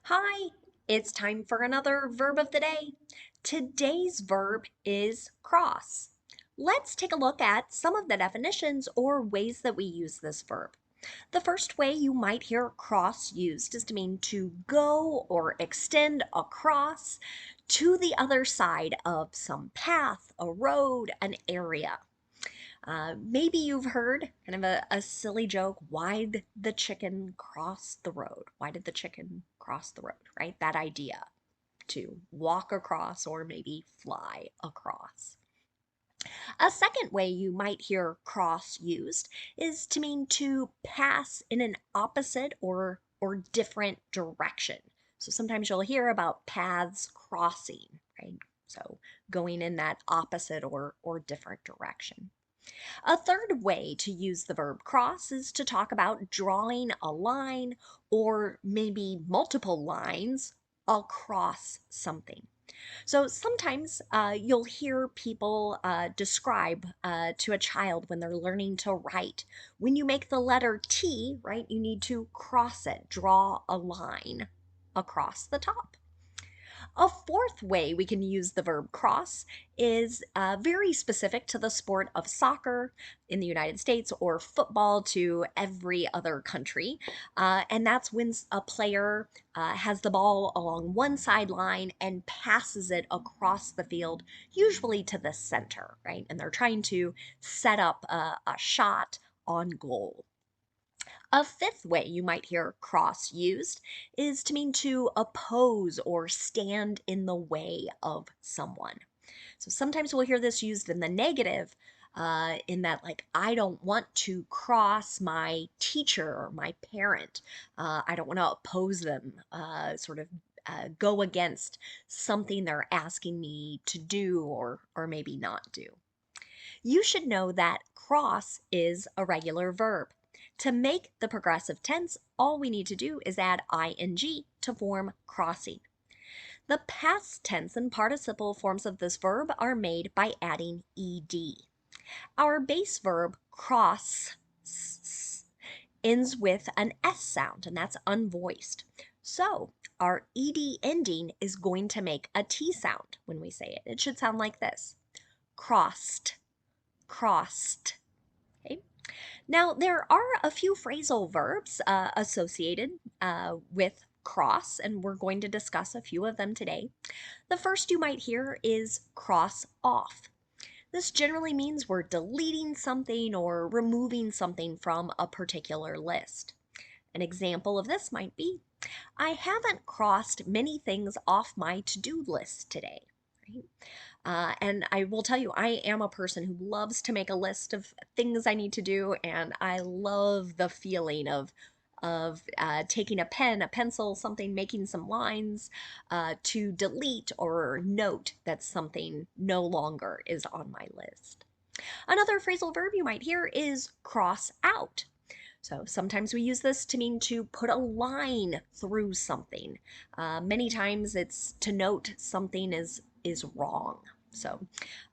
Hi, it's time for another verb of the day. Today's verb is cross. Let's take a look at some of the definitions or ways that we use this verb. The first way you might hear cross used is to mean to go or extend across to the other side of some path, a road, an area. Maybe you've heard kind of a silly joke. Why did the chicken cross the road? Why did the chicken cross the road, right? That idea to walk across or maybe fly across. A second way you might hear cross used is to mean to pass in an opposite or different direction. So sometimes you'll hear about paths crossing, right? So going in that opposite or different direction. A third way to use the verb cross is to talk about drawing a line or maybe multiple lines across something. So sometimes you'll hear people describe to a child when they're learning to write. When you make the letter T, right, you need to cross it, draw a line across the top. A fourth way we can use the verb cross is very specific to the sport of soccer in the United States or football to every other country. And that's when a player has the ball along one sideline and passes it across the field, usually to the center, right? And they're trying to set up a shot on goal. A fifth way you might hear cross used is to mean to oppose or stand in the way of someone. So sometimes we'll hear this used in the negative, in that, like, I don't want to cross my teacher or my parent. I don't want to oppose them, sort of. Go against something they're asking me to do or maybe not do. You should know that cross is a regular verb. To make the progressive tense, all we need to do is add ing to form crossing. The past tense and participle forms of this verb are made by adding ed. Our base verb cross ends with an S sound, and that's unvoiced. So our ed ending is going to make a T sound when we say it. It should sound like this: crossed, crossed. Okay. Now, there are a few phrasal verbs associated with cross, and we're going to discuss a few of them today. The first you might hear is cross off. This generally means we're deleting something or removing something from a particular list. An example of this might be, I haven't crossed many things off my to-do list today. Right? And I will tell you, I am a person who loves to make a list of things I need to do, and I love the feeling of taking a pen, a pencil, something, making some lines to delete or note that something no longer is on my list. Another phrasal verb you might hear is cross out. So sometimes we use this to mean to put a line through something. Many times it's to note something is wrong. So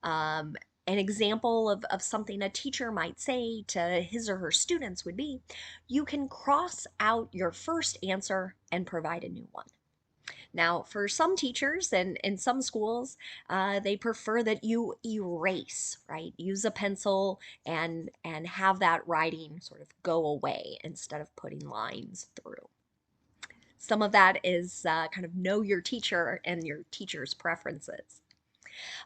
an example of something a teacher might say to his or her students would be, you can cross out your first answer and provide a new one. Now, for some teachers and in some schools, they prefer that you erase, right? Use a pencil and have that writing sort of go away instead of putting lines through. Some of that is kind of know your teacher and your teacher's preferences.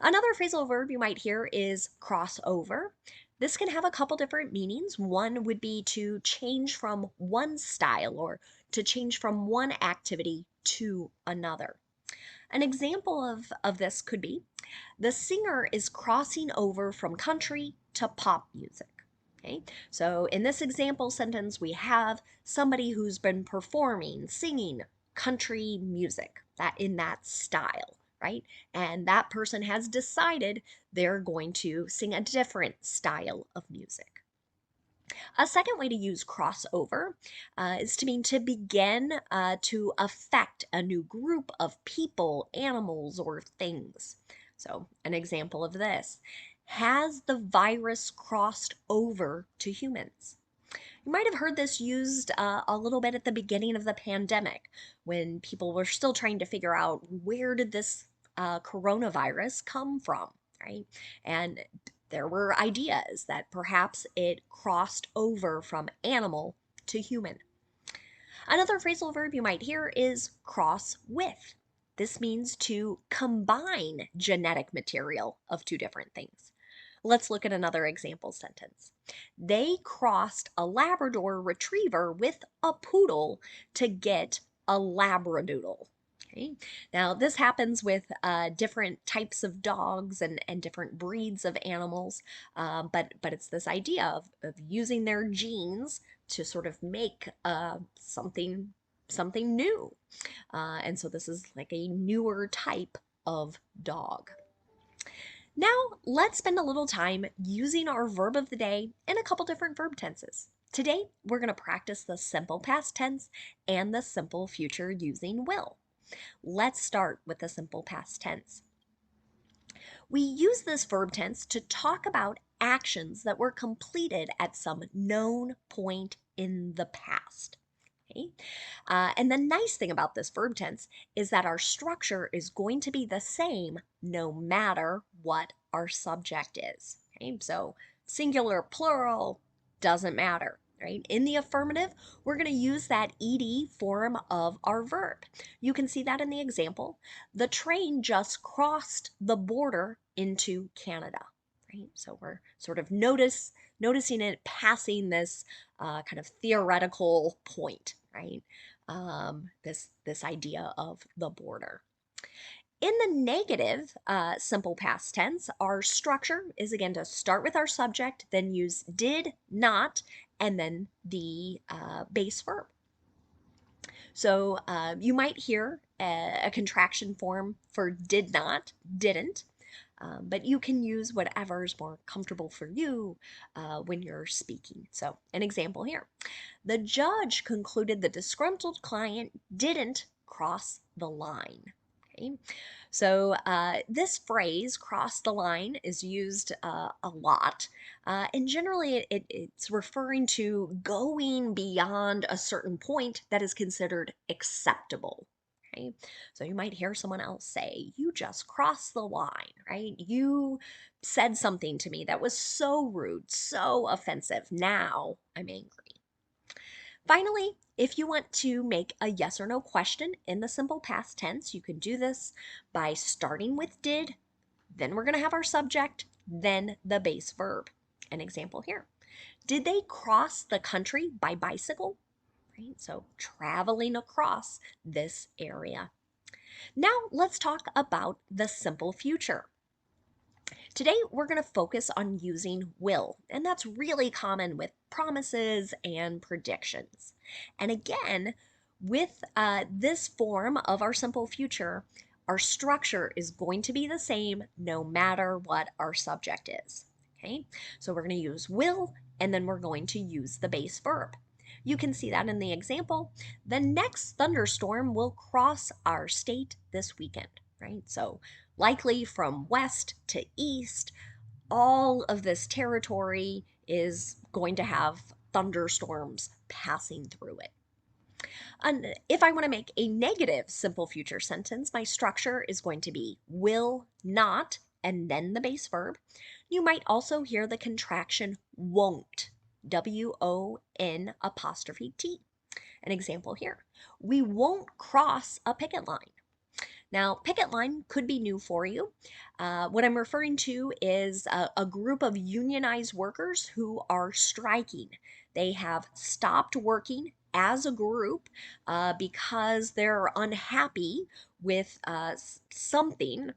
Another phrasal verb you might hear is cross over. This can have a couple different meanings. One would be to change from one style or to change from one activity to another. An example of this could be, the singer is crossing over from country to pop music. Okay, so in this example sentence, we have somebody who's been performing, singing country music that in that style, right? And that person has decided they're going to sing a different style of music. A second way to use crossover is to mean to begin to affect a new group of people, animals, or things. So, an example of this: has the virus crossed over to humans? You might have heard this used a little bit at the beginning of the pandemic when people were still trying to figure out where did this coronavirus come from, right? And there were ideas that perhaps it crossed over from animal to human. Another phrasal verb you might hear is cross with. This means to combine genetic material of two different things. Let's look at another example sentence. They crossed a Labrador retriever with a poodle to get a labradoodle. Okay. Now, this happens with different types of dogs and different breeds of animals, but it's this idea of using their genes to sort of make something new. And so this is like a newer type of dog. Now, let's spend a little time using our verb of the day in a couple different verb tenses. Today, we're going to practice the simple past tense and the simple future using will. Let's start with the simple past tense. We use this verb tense to talk about actions that were completed at some known point in the past. Okay? And the nice thing about this verb tense is that our structure is going to be the same no matter what our subject is. Okay? So singular, plural, doesn't matter. Right? In the affirmative, we're going to use that ed form of our verb. You can see that in the example. The train just crossed the border into Canada. Right? So we're sort of noticing it passing this kind of theoretical point, right? This idea of the border. In the negative simple past tense, our structure is again to start with our subject, then use did, not, and then the base verb. So you might hear a contraction form for did not, didn't, but you can use whatever is more comfortable for you when you're speaking. So an example here. The judge concluded the disgruntled client didn't cross the line. Okay. So this phrase, cross the line, is used a lot. And generally, it's referring to going beyond a certain point that is considered acceptable. Okay. So you might hear someone else say, you just crossed the line, right? You said something to me that was so rude, so offensive. Now I'm angry. Finally, if you want to make a yes or no question in the simple past tense, you can do this by starting with did, then we're going to have our subject, then the base verb. An example here. Did they cross the country by bicycle? Right? So traveling across this area. Now let's talk about the simple future. Today, we're going to focus on using will, and that's really common with promises and predictions. And again, with this form of our simple future, our structure is going to be the same no matter what our subject is. Okay, so we're going to use will, and then we're going to use the base verb. You can see that in the example. The next thunderstorm will cross our state this weekend, right? So likely from west to east, all of this territory is going to have thunderstorms passing through it. And if I want to make a negative simple future sentence, my structure is going to be will not and then the base verb. You might also hear the contraction won't, W-O-N apostrophe T. An example here. We won't cross a picket line. Now, picket line could be new for you. What I'm referring to is a group of unionized workers who are striking. They have stopped working as a group because they're unhappy with something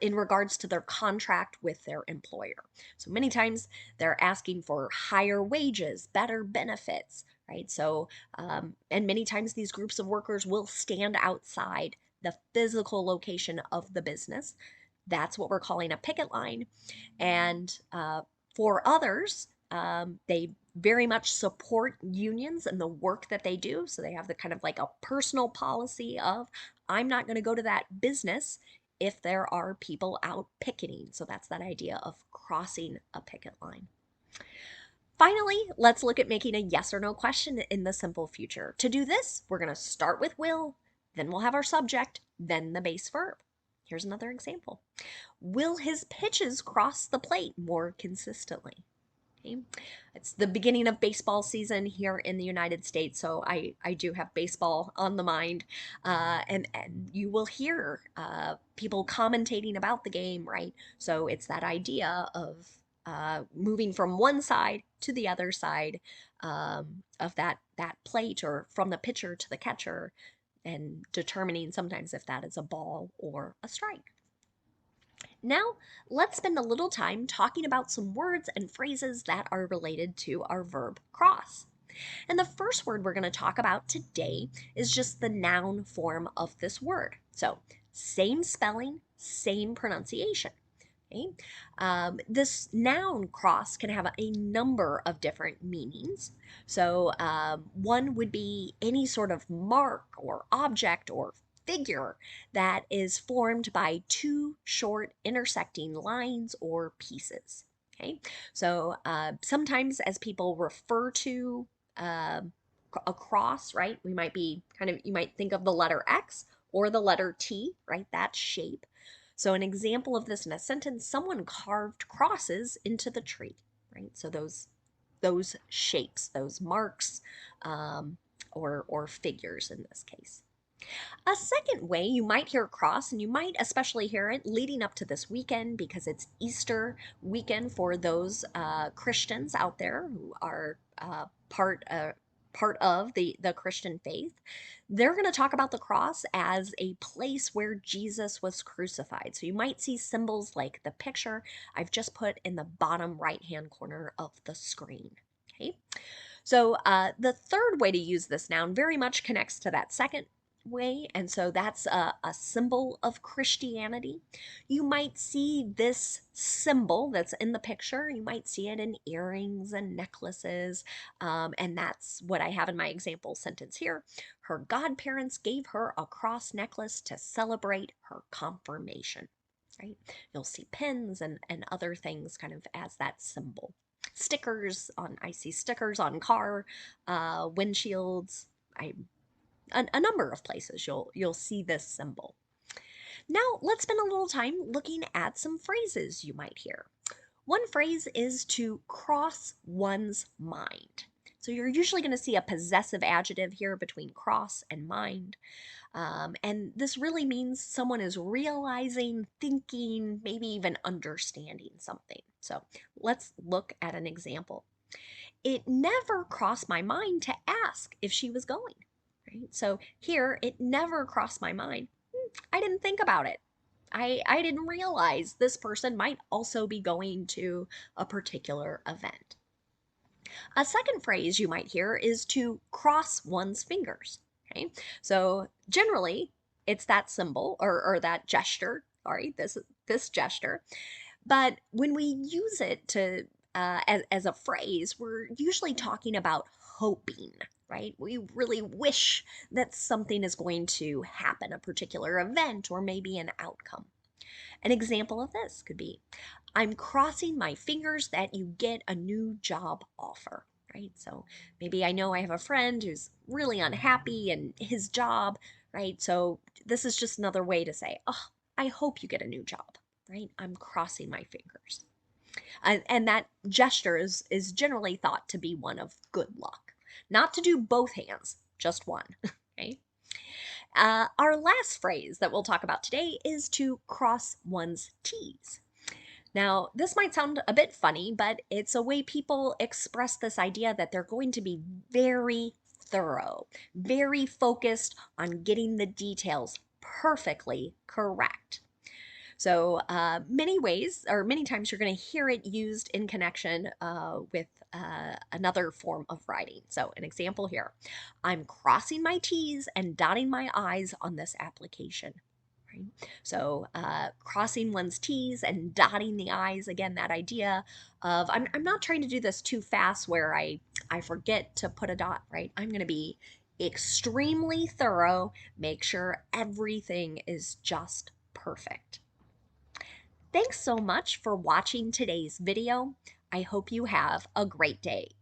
in regards to their contract with their employer. So many times they're asking for higher wages, better benefits, right? So, and many times these groups of workers will stand outside the physical location of the business. That's what we're calling a picket line. And for others, they very much support unions and the work that they do. So they have the kind of like a personal policy of, I'm not going to go to that business if there are people out picketing. So that's that idea of crossing a picket line. Finally, let's look at making a yes or no question in the simple future. To do this, we're going to start with will, then we'll have our subject, then the base verb. Here's another example. Will his pitches cross the plate more consistently? Okay. It's the beginning of baseball season here in the United States, so I do have baseball on the mind, and you will hear people commentating about the game, right? So it's that idea of moving from one side to the other side of that plate, or from the pitcher to the catcher, and determining sometimes if that is a ball or a strike. Now, let's spend a little time talking about some words and phrases that are related to our verb cross. And the first word we're going to talk about today is just the noun form of this word. So, same spelling, same pronunciation. Okay? This noun cross can have a number of different meanings. So, one would be any sort of mark or object or figure that is formed by two short intersecting lines or pieces. Okay, so sometimes as people refer to uh, a cross, right, we might be kind of, you might think of the letter X or the letter T, right, that shape. So an example of this in a sentence, someone carved crosses into the tree, right? So those shapes, those marks, or figures in this case. A second way you might hear cross, and you might especially hear it leading up to this weekend because it's Easter weekend for those Christians out there who are part of the Christian faith. They're going to talk about the cross as a place where Jesus was crucified. So you might see symbols like the picture I've just put in the bottom right-hand corner of the screen. Okay. So the third way to use this noun very much connects to that second way, and so that's a symbol of Christianity. You might see this symbol that's in the picture, you might see it in earrings and necklaces, and that's what I have in my example sentence here. Her godparents gave her a cross necklace to celebrate her confirmation, right? You'll see pins and other things kind of as that symbol. I see stickers on car windshields. A number of places you'll see this symbol. Now let's spend a little time looking at some phrases you might hear. One phrase is to cross one's mind. So you're usually going to see a possessive adjective here between cross and mind. And this really means someone is realizing, thinking, maybe even understanding something. So let's look at an example. It never crossed my mind to ask if she was going. Right? So here, it never crossed my mind. I didn't think about it. I didn't realize this person might also be going to a particular event. A second phrase you might hear is to cross one's fingers. Okay, so generally it's that symbol or that gesture. Sorry, this gesture. But when we use it to as a phrase, we're usually talking about hoping, right? We really wish that something is going to happen, a particular event, or maybe an outcome. An example of this could be, I'm crossing my fingers that you get a new job offer, right? So maybe I know I have a friend who's really unhappy in his job, right? So this is just another way to say, oh, I hope you get a new job, right? I'm crossing my fingers. And that gesture is generally thought to be one of good luck. Not to do both hands, just one, okay? Our last phrase that we'll talk about today is to cross one's T's. Now, this might sound a bit funny, but it's a way people express this idea that they're going to be very thorough, very focused on getting the details perfectly correct. So many ways, or many times you're going to hear it used in connection with another form of writing. So an example here, I'm crossing my T's and dotting my I's on this application. Right? So crossing one's T's and dotting the I's, again, that idea of I'm not trying to do this too fast where I forget to put a dot, right? I'm going to be extremely thorough, make sure everything is just perfect. Thanks so much for watching today's video. I hope you have a great day.